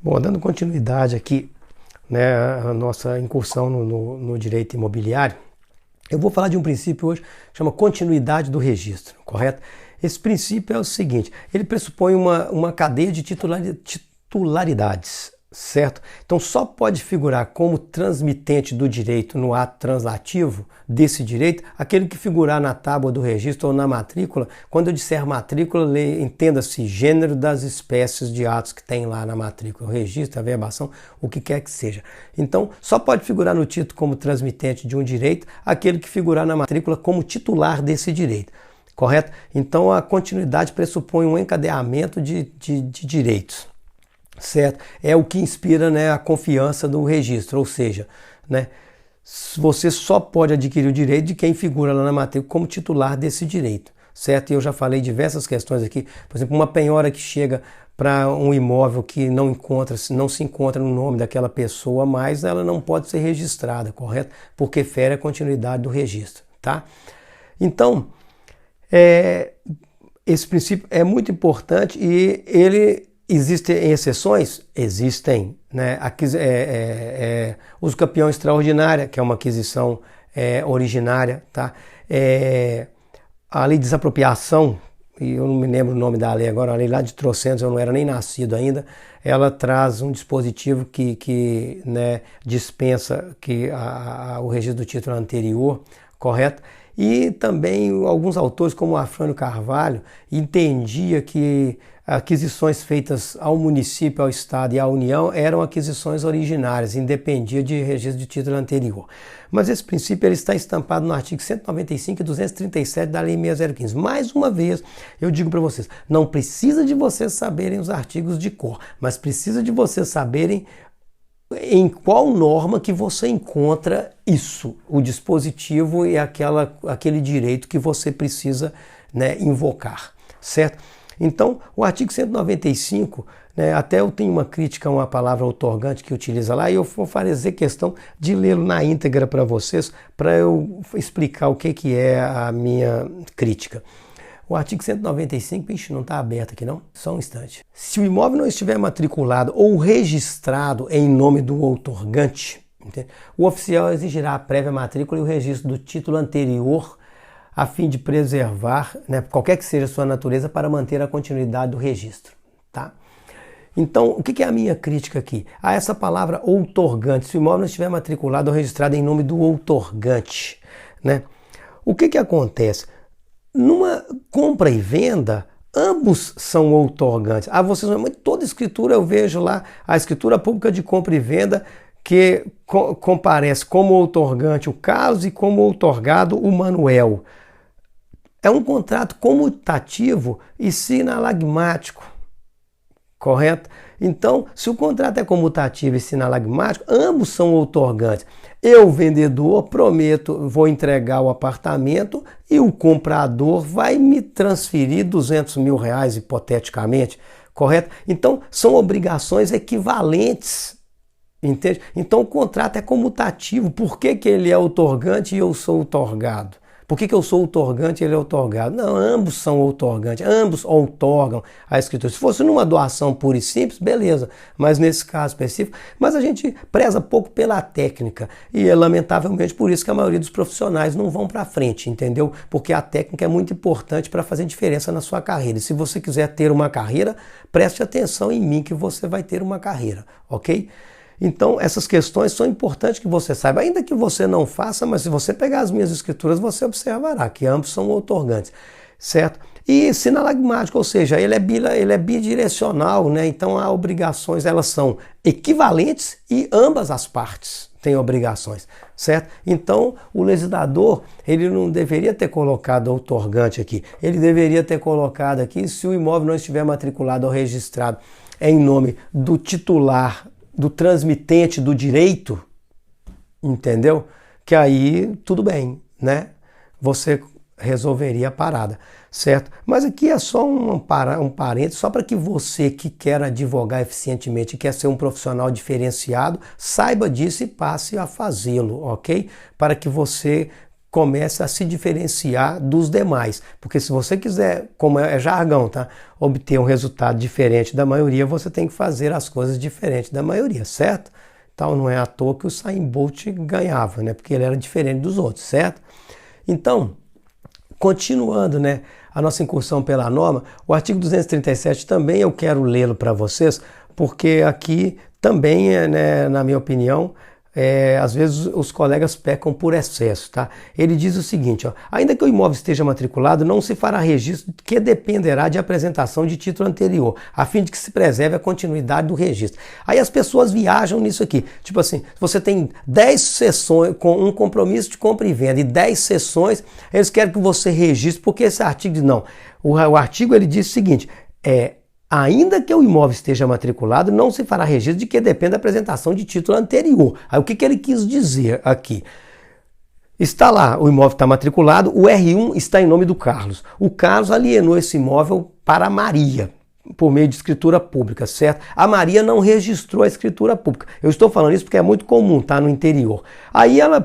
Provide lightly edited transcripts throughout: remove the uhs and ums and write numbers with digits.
Bom, dando continuidade aqui, né, a nossa incursão no direito imobiliário, eu vou falar de um princípio hoje que chama continuidade do registro, correto? Esse princípio é o seguinte, ele pressupõe uma cadeia de titularidades, certo? Então só pode figurar como transmitente do direito no ato translativo desse direito aquele que figurar na tábua do registro ou na matrícula. Quando eu disser matrícula, entenda-se gênero das espécies de atos que tem lá na matrícula, o registro, a verbação, o que quer que seja. Então só pode figurar no título como transmitente de um direito aquele que figurar na matrícula como titular desse direito. Correto? Então a continuidade pressupõe um encadeamento de direitos, certo? É o que inspira, né, a confiança do registro, ou seja, né, você só pode adquirir o direito de quem figura lá na matrícula como titular desse direito, certo? E eu já falei diversas questões aqui, por exemplo, uma penhora que chega para um imóvel que não se encontra no nome daquela pessoa, mas ela não pode ser registrada, correto? Porque fere a continuidade do registro, tá? Então, esse princípio é muito importante e ele existem exceções? Existem, né? Uso campeão extraordinária, que é uma aquisição originária, tá? A lei de desapropriação, e eu não me lembro o nome da lei agora, a lei lá de trocentos, eu não era nem nascido ainda, ela traz um dispositivo que né, dispensa o registro do título anterior, correto? E também alguns autores, como Afrânio Carvalho, entendia que aquisições feitas ao município, ao estado e à União eram aquisições originárias, independia de registro de título anterior. Mas esse princípio ele está estampado no artigo 195 e 237 da Lei 6015. Mais uma vez, eu digo para vocês, não precisa de vocês saberem os artigos de cor, mas precisa de vocês saberem em qual norma que você encontra isso, o dispositivo e aquele direito que você precisa, né, invocar, certo? Então, o artigo 195, né, até eu tenho uma crítica a uma palavra outorgante que utiliza lá, e eu vou fazer questão de lê-lo na íntegra para vocês, para eu explicar o que é a minha crítica. O artigo 195, não está aberto aqui não? Só um instante. Se o imóvel não estiver matriculado ou registrado em nome do outorgante, entende? O oficial exigirá a prévia matrícula e o registro do título anterior a fim de preservar, né, qualquer que seja a sua natureza, para manter a continuidade do registro, tá? Então, o que é a minha crítica aqui? A essa palavra outorgante, se o imóvel não estiver matriculado ou registrado em nome do outorgante, né? O que acontece? Numa compra e venda, ambos são outorgantes. Vocês, mas toda escritura eu vejo lá, a escritura pública de compra e venda, que comparece como outorgante o Carlos e como outorgado o Manuel. É um contrato comutativo e sinalagmático, correto? Então, se o contrato é comutativo e sinalagmático, ambos são outorgantes. Eu, vendedor, prometo, vou entregar o apartamento e o comprador vai me transferir R$200 mil, hipoteticamente, correto? Então, são obrigações equivalentes, entende? Então, o contrato é comutativo. Por que ele é outorgante e eu sou outorgado? Por que eu sou outorgante e ele é outorgado? Não, ambos são outorgantes, ambos outorgam a escritura. Se fosse numa doação pura e simples, beleza, mas nesse caso específico, mas a gente preza pouco pela técnica e é lamentavelmente por isso que a maioria dos profissionais não vão para frente, entendeu? Porque a técnica é muito importante para fazer diferença na sua carreira. E se você quiser ter uma carreira, preste atenção em mim que você vai ter uma carreira, ok? Então, essas questões são importantes que você saiba, ainda que você não faça, mas se você pegar as minhas escrituras, você observará que ambos são outorgantes, certo? E sinalagmático, ou seja, ele é bidirecional, né? Então, as obrigações, elas são equivalentes e ambas as partes têm obrigações, certo? Então, o legislador, ele não deveria ter colocado outorgante aqui, ele deveria ter colocado aqui, se o imóvel não estiver matriculado ou registrado em nome do titular, do transmitente do direito, entendeu? Que aí tudo bem, né? Você resolveria a parada, certo? Mas aqui é só um parênteses, só para que você que quer advogar eficientemente, quer ser um profissional diferenciado, saiba disso e passe a fazê-lo, ok? Para que você comece a se diferenciar dos demais. Porque se você quiser, como é jargão, tá? Obter um resultado diferente da maioria, você tem que fazer as coisas diferentes da maioria, certo? Então não é à toa que o Usain Bolt ganhava, né? Porque ele era diferente dos outros, certo? Então, continuando, né, a nossa incursão pela norma, o artigo 237 também eu quero lê-lo para vocês, porque aqui também, né, na minha opinião, às vezes os colegas pecam por excesso, tá? Ele diz o seguinte, ó, ainda que o imóvel esteja matriculado, não se fará registro que dependerá de apresentação de título anterior, a fim de que se preserve a continuidade do registro. Aí as pessoas viajam nisso aqui, tipo assim, se você tem 10 sessões, com um compromisso de compra e venda e 10 sessões, eles querem que você registre, porque esse artigo diz, não, o artigo ele diz o seguinte, ainda que o imóvel esteja matriculado, não se fará registro de que depende da apresentação de título anterior. Aí o que ele quis dizer aqui? Está lá, o imóvel está matriculado, o R1 está em nome do Carlos. O Carlos alienou esse imóvel para a Maria, por meio de escritura pública, certo? A Maria não registrou a escritura pública. Eu estou falando isso porque é muito comum, tá? No interior. Aí ela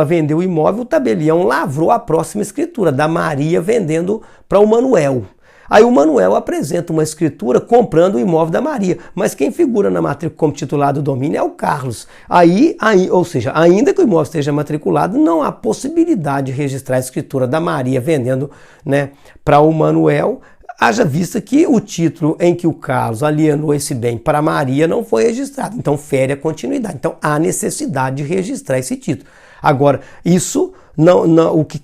vendeu o imóvel, o tabelião lavrou a próxima escritura, da Maria vendendo para o Manuel. Aí o Manuel apresenta uma escritura comprando o imóvel da Maria, mas quem figura na matrícula como titular do domínio é o Carlos. Ou seja, ainda que o imóvel esteja matriculado, não há possibilidade de registrar a escritura da Maria vendendo, né, para o Manuel, haja vista que o título em que o Carlos alienou esse bem para a Maria não foi registrado, então fere a continuidade. Então há necessidade de registrar esse título. Agora, isso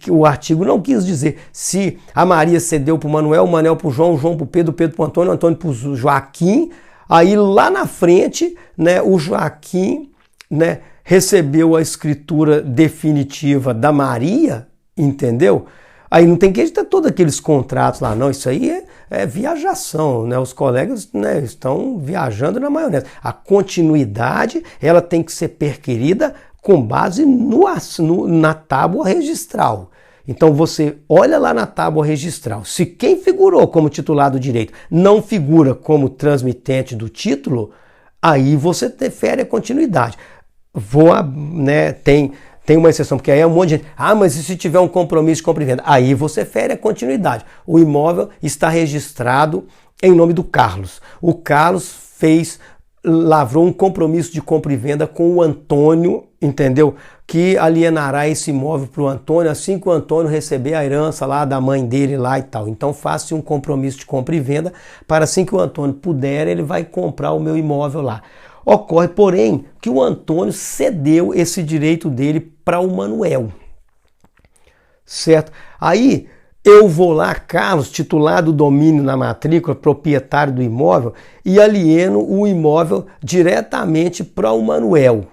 o artigo não quis dizer se a Maria cedeu para o Manuel para o João para o Pedro para o Antônio, Antônio para o Joaquim, aí lá na frente, né, o Joaquim, né, recebeu a escritura definitiva da Maria, entendeu? Aí não tem que editar todos aqueles contratos lá, não. Isso aí é viajação, né? Os colegas, né, estão viajando na maionese. A continuidade, ela tem que ser perquirida com base na tábua registral. Então você olha lá na tábua registral. Se quem figurou como titular do direito não figura como transmitente do título, aí você fere a continuidade. Tem uma exceção, porque aí é um monte de gente. Mas e se tiver um compromisso de compra e venda? Aí você fere a continuidade. O imóvel está registrado em nome do Carlos. O Carlos lavrou um compromisso de compra e venda com o Antônio, entendeu? Que alienará esse imóvel para o Antônio assim que o Antônio receber a herança lá da mãe dele lá e tal. Então faça um compromisso de compra e venda para assim que o Antônio puder, ele vai comprar o meu imóvel lá. Ocorre, porém, que o Antônio cedeu esse direito dele para o Manuel, certo? Aí eu vou lá, Carlos, titular do domínio na matrícula, proprietário do imóvel, e alieno o imóvel diretamente para o Manuel,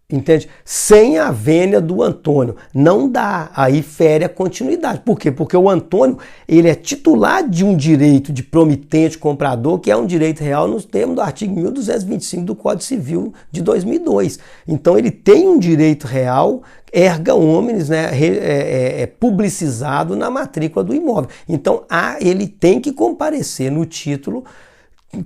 entende? Sem a vênia do Antônio. Não dá, aí fere a continuidade. Por quê? Porque o Antônio, ele é titular de um direito de promitente comprador, que é um direito real nos termos do artigo 1225 do Código Civil de 2002. Então ele tem um direito real erga omnes, né, publicizado na matrícula do imóvel. Então ele tem que comparecer no título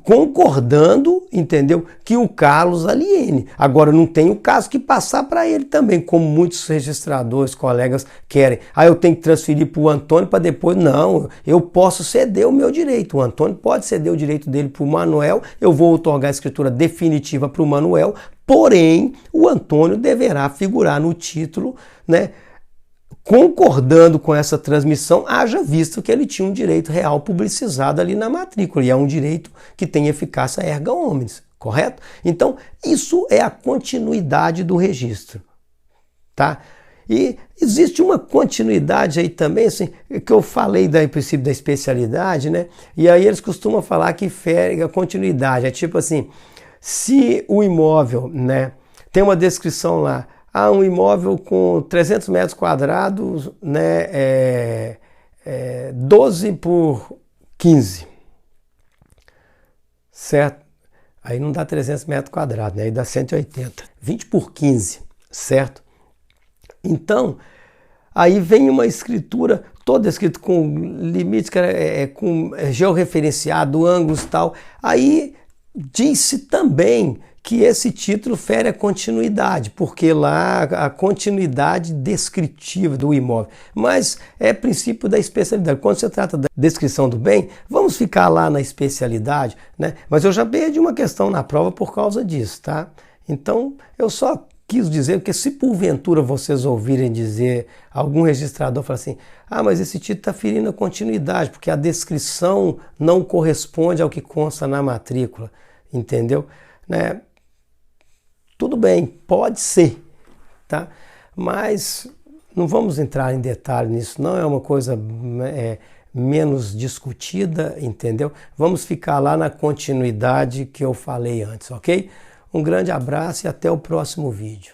concordando, entendeu, que o Carlos aliene. Agora não tem o caso que passar para ele também, como muitos registradores, colegas querem. Eu tenho que transferir para o Antônio para depois. Não, eu posso ceder o meu direito. O Antônio pode ceder o direito dele para o Manuel, eu vou otorgar a escritura definitiva para o Manuel, porém o Antônio deverá figurar no título, né, concordando com essa transmissão, haja visto que ele tinha um direito real publicizado ali na matrícula, e é um direito que tem eficácia erga omnes, correto? Então, isso é a continuidade do registro, tá? E existe uma continuidade aí também, assim, que eu falei do princípio da especialidade, né? E aí eles costumam falar que fere a continuidade, é tipo assim, se o imóvel, né, tem uma descrição lá, um imóvel com 300 metros quadrados, né, 12 por 15, certo? Aí não dá 300 metros quadrados, né? Aí dá 180. 20 por 15, certo? Então, aí vem uma escritura toda escrita com limites, com georreferenciado, ângulos e tal. Aí Disse também que esse título fere a continuidade, porque lá a continuidade descritiva do imóvel. Mas é princípio da especialidade. Quando se trata da descrição do bem, vamos ficar lá na especialidade, né? Mas eu já perdi uma questão na prova por causa disso, tá? Então, eu só quis dizer que se porventura vocês ouvirem dizer, algum registrador fala assim, mas esse título está ferindo a continuidade, porque a descrição não corresponde ao que consta na matrícula, entendeu? Né? Tudo bem, pode ser, tá? Mas não vamos entrar em detalhe nisso, não é uma coisa menos discutida, entendeu? Vamos ficar lá na continuidade que eu falei antes, ok? Um grande abraço e até o próximo vídeo.